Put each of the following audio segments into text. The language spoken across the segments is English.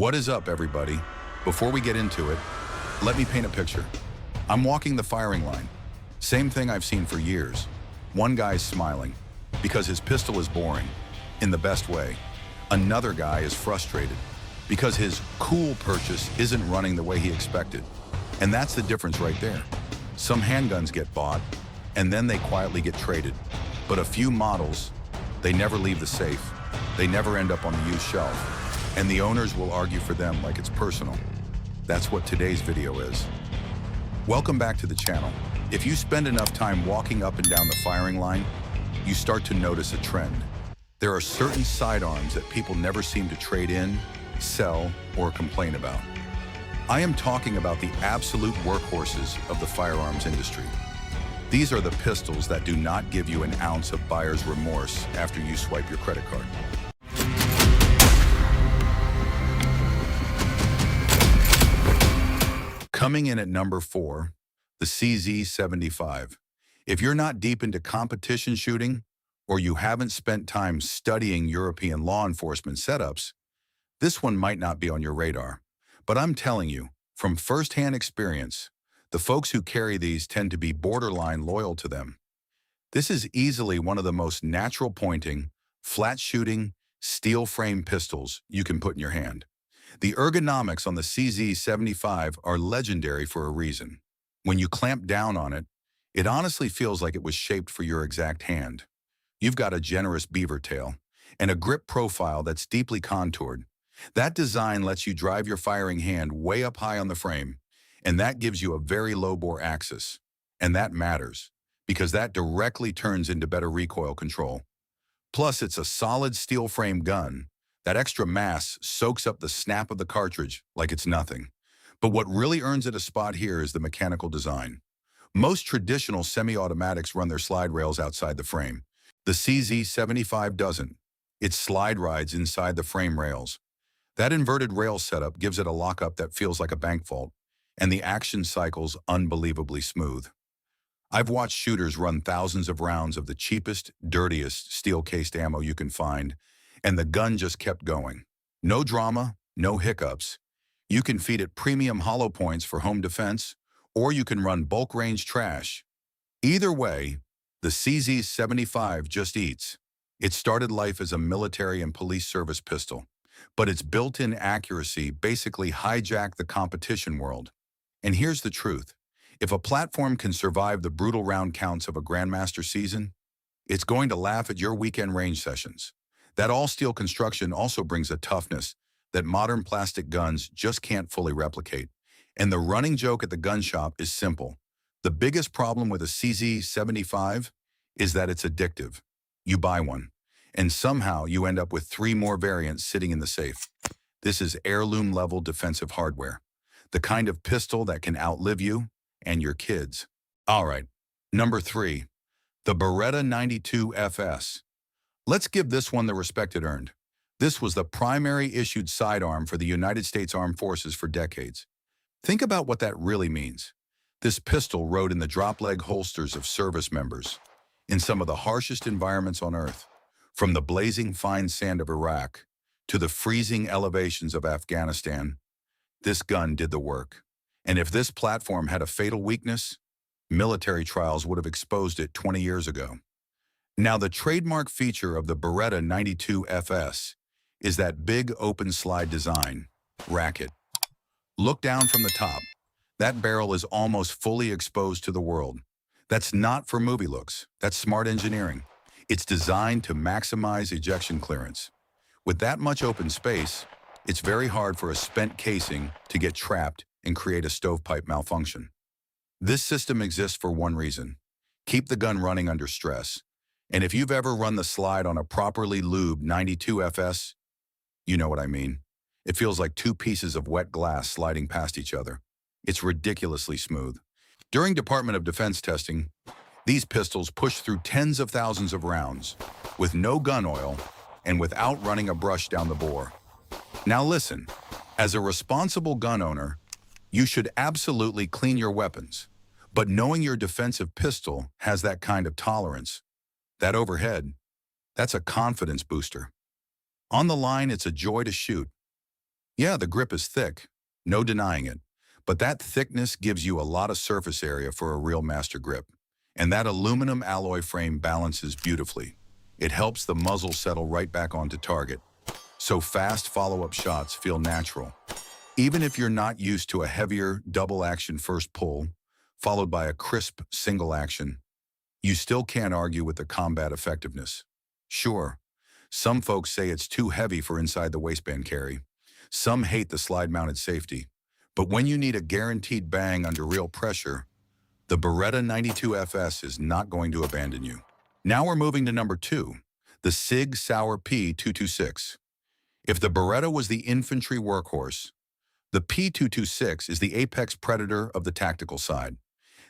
What is up, everybody? Before we get into it, let me paint a picture. I'm walking the firing line. Same thing I've seen for years. One guy's smiling because his pistol is boring, in the best way. Another guy is frustrated because his cool purchase isn't running the way he expected. And that's the difference right there. Some handguns get bought, and then they quietly get traded. But a few models, they never leave the safe. They never end up on the used shelf. And the owners will argue for them like it's personal. That's what today's video is. Welcome back to the channel. If you spend enough time walking up and down the firing line, you start to notice a trend. There are certain sidearms that people never seem to trade in, sell, or complain about. I am talking about the absolute workhorses of the firearms industry. These are the pistols that do not give you an ounce of buyer's remorse after you swipe your credit card. Coming in at number 4, the CZ75. If you're not deep into competition shooting, or you haven't spent time studying European law enforcement setups, this one might not be on your radar. But I'm telling you, from firsthand experience, the folks who carry these tend to be borderline loyal to them. This is easily one of the most natural pointing, flat shooting, steel frame pistols you can put in your hand. The ergonomics on the CZ75 are legendary for a reason. When you clamp down on it, it honestly feels like it was shaped for your exact hand. You've got a generous beaver tail and a grip profile that's deeply contoured. That design lets you drive your firing hand way up high on the frame, and that gives you a very low bore axis. And that matters, because that directly turns into better recoil control. Plus, it's a solid steel frame gun. That extra mass soaks up the snap of the cartridge like it's nothing. But what really earns it a spot here is the mechanical design. Most traditional semi-automatics run their slide rails outside the frame. The CZ75 doesn't. It slide rides inside the frame rails. That inverted rail setup gives it a lockup that feels like a bank vault, and the action cycle's unbelievably smooth. I've watched shooters run thousands of rounds of the cheapest, dirtiest steel-cased ammo you can find, and the gun just kept going. No drama, no hiccups. You can feed it premium hollow points for home defense, or you can run bulk range trash. Either way, the CZ75 just eats. It started life as a military and police service pistol, but its built-in accuracy basically hijacked the competition world. And here's the truth. If a platform can survive the brutal round counts of a Grandmaster season, it's going to laugh at your weekend range sessions. That all-steel construction also brings a toughness that modern plastic guns just can't fully replicate. And the running joke at the gun shop is simple. The biggest problem with a CZ75 is that it's addictive. You buy one, and somehow you end up with 3 more variants sitting in the safe. This is heirloom-level defensive hardware, the kind of pistol that can outlive you and your kids. All right, number 3, the Beretta 92 FS. Let's give this one the respect it earned. This was the primary issued sidearm for the United States Armed Forces for decades. Think about what that really means. This pistol rode in the drop-leg holsters of service members in some of the harshest environments on Earth, from the blazing fine sand of Iraq to the freezing elevations of Afghanistan. This gun did the work. And if this platform had a fatal weakness, military trials would have exposed it 20 years ago. Now, the trademark feature of the Beretta 92 FS is that big open slide design, racket. Look down from the top. That barrel is almost fully exposed to the world. That's not for movie looks. That's smart engineering. It's designed to maximize ejection clearance. With that much open space, it's very hard for a spent casing to get trapped and create a stovepipe malfunction. This system exists for one reason: keep the gun running under stress. And if you've ever run the slide on a properly lubed 92 FS, you know what I mean. It feels like 2 pieces of wet glass sliding past each other. It's ridiculously smooth. During Department of Defense testing, these pistols push through tens of thousands of rounds with no gun oil and without running a brush down the bore. Now listen, as a responsible gun owner, you should absolutely clean your weapons. But knowing your defensive pistol has that kind of tolerance, that overhead, that's a confidence booster. On the line, it's a joy to shoot. Yeah, the grip is thick, no denying it, but that thickness gives you a lot of surface area for a real master grip. And that aluminum alloy frame balances beautifully. It helps the muzzle settle right back onto target, so fast follow-up shots feel natural. Even if you're not used to a heavier double-action first pull, followed by a crisp single action, you still can't argue with the combat effectiveness. Sure, some folks say it's too heavy for inside the waistband carry. Some hate the slide-mounted safety. But when you need a guaranteed bang under real pressure, the Beretta 92FS is not going to abandon you. Now we're moving to number 2, the SIG Sauer P226. If the Beretta was the infantry workhorse, the P226 is the apex predator of the tactical side.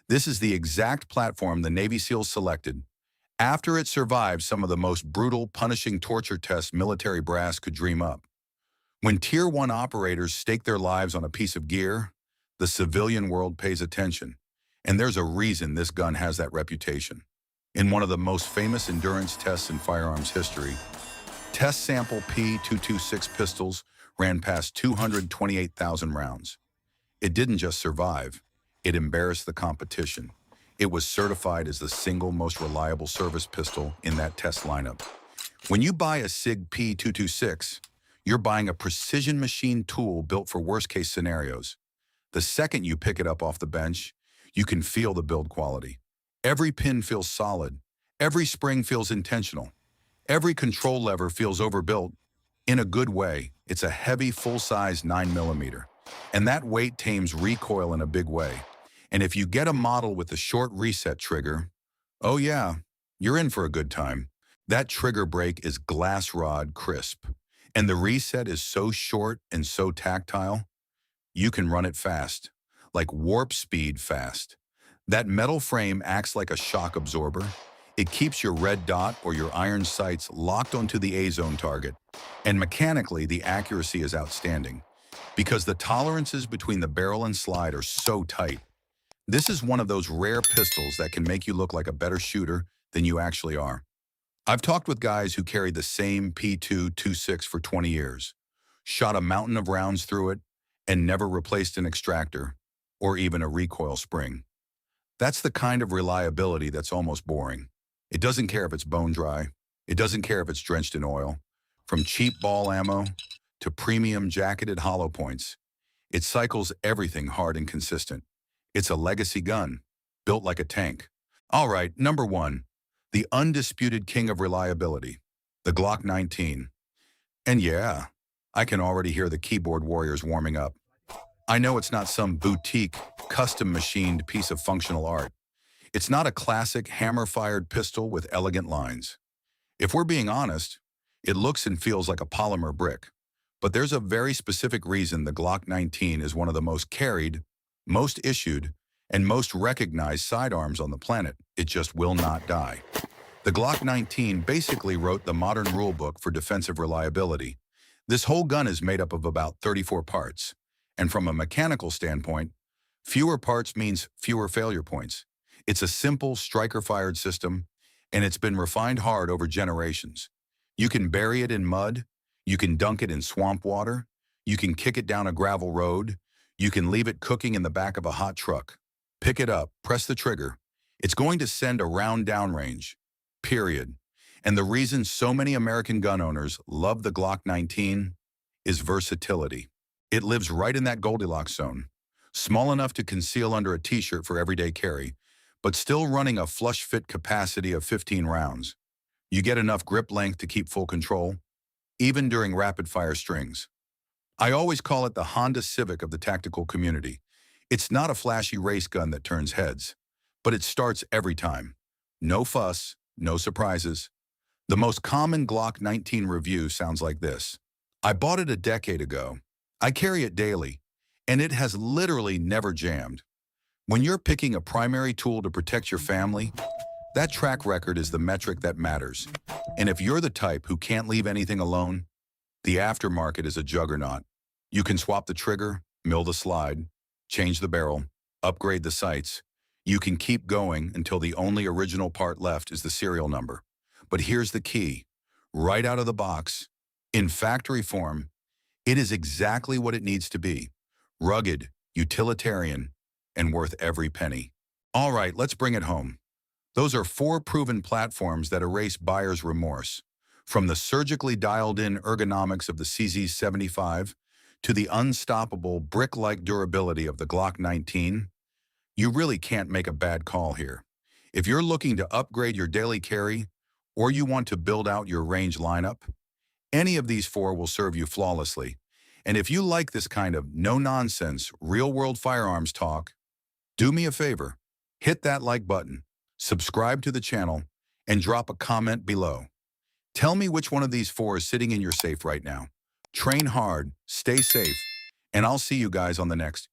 This is the exact platform the Navy SEALs selected after it survived some of the most brutal, punishing torture tests military brass could dream up. When Tier 1 operators stake their lives on a piece of gear, the civilian world pays attention. And there's a reason this gun has that reputation. In one of the most famous endurance tests in firearms history, test sample P226 pistols ran past 228,000 rounds. It didn't just survive, it embarrassed the competition. It was certified as the single most reliable service pistol in that test lineup. When you buy a SIG P226, you're buying a precision machine tool built for worst-case scenarios. The second you pick it up off the bench, you can feel the build quality. Every pin feels solid. Every spring feels intentional. Every control lever feels overbuilt. In a good way, it's a heavy, full-size 9mm. And that weight tames recoil in a big way. And if you get a model with a short reset trigger, oh yeah, you're in for a good time. That trigger brake is glass rod crisp. And the reset is so short and so tactile, you can run it fast, like warp speed fast. That metal frame acts like a shock absorber. It keeps your red dot or your iron sights locked onto the A-zone target. And mechanically, the accuracy is outstanding because the tolerances between the barrel and slide are so tight. This is one of those rare pistols that can make you look like a better shooter than you actually are. I've talked with guys who carried the same P226 for 20 years, shot a mountain of rounds through it, and never replaced an extractor or even a recoil spring. That's the kind of reliability that's almost boring. It doesn't care if it's bone dry. It doesn't care if it's drenched in oil. From cheap ball ammo to premium jacketed hollow points, it cycles everything hard and consistent. It's a legacy gun, built like a tank. All right, number 1, the undisputed king of reliability, the Glock 19. And yeah, I can already hear the keyboard warriors warming up. I know it's not some boutique, custom-machined piece of functional art. It's not a classic hammer-fired pistol with elegant lines. If we're being honest, it looks and feels like a polymer brick. But there's a very specific reason the Glock 19 is one of the most carried, most issued, and most recognized sidearms on the planet. It just will not die. The Glock 19 basically wrote the modern rulebook for defensive reliability. This whole gun is made up of about 34 parts. And from a mechanical standpoint, fewer parts means fewer failure points. It's a simple striker-fired system, and it's been refined hard over generations. You can bury it in mud, you can dunk it in swamp water, you can kick it down a gravel road, you can leave it cooking in the back of a hot truck. Pick it up, press the trigger. It's going to send a round downrange, period. And the reason so many American gun owners love the Glock 19 is versatility. It lives right in that Goldilocks zone, small enough to conceal under a t-shirt for everyday carry, but still running a flush fit capacity of 15 rounds. You get enough grip length to keep full control, even during rapid-fire strings. I always call it the Honda Civic of the tactical community. It's not a flashy race gun that turns heads, but it starts every time. No fuss, no surprises. The most common Glock 19 review sounds like this. I bought it a decade ago. I carry it daily, and it has literally never jammed. When you're picking a primary tool to protect your family, that track record is the metric that matters. And if you're the type who can't leave anything alone, the aftermarket is a juggernaut. You can swap the trigger, mill the slide, change the barrel, upgrade the sights. You can keep going until the only original part left is the serial number. But here's the key. Right out of the box, in factory form, It is exactly what it needs to be. Rugged, utilitarian, and worth every penny. All right, let's bring it home. Those are 4 proven platforms that erase buyer's remorse. From the surgically dialed-in ergonomics of the CZ75 to the unstoppable brick-like durability of the Glock 19, you really can't make a bad call here. If you're looking to upgrade your daily carry or you want to build out your range lineup, any of these 4 will serve you flawlessly. And if you like this kind of no-nonsense, real-world firearms talk, do me a favor, hit that like button, subscribe to the channel, and drop a comment below. Tell me which one of these 4 is sitting in your safe right now. Train hard, stay safe, and I'll see you guys on the next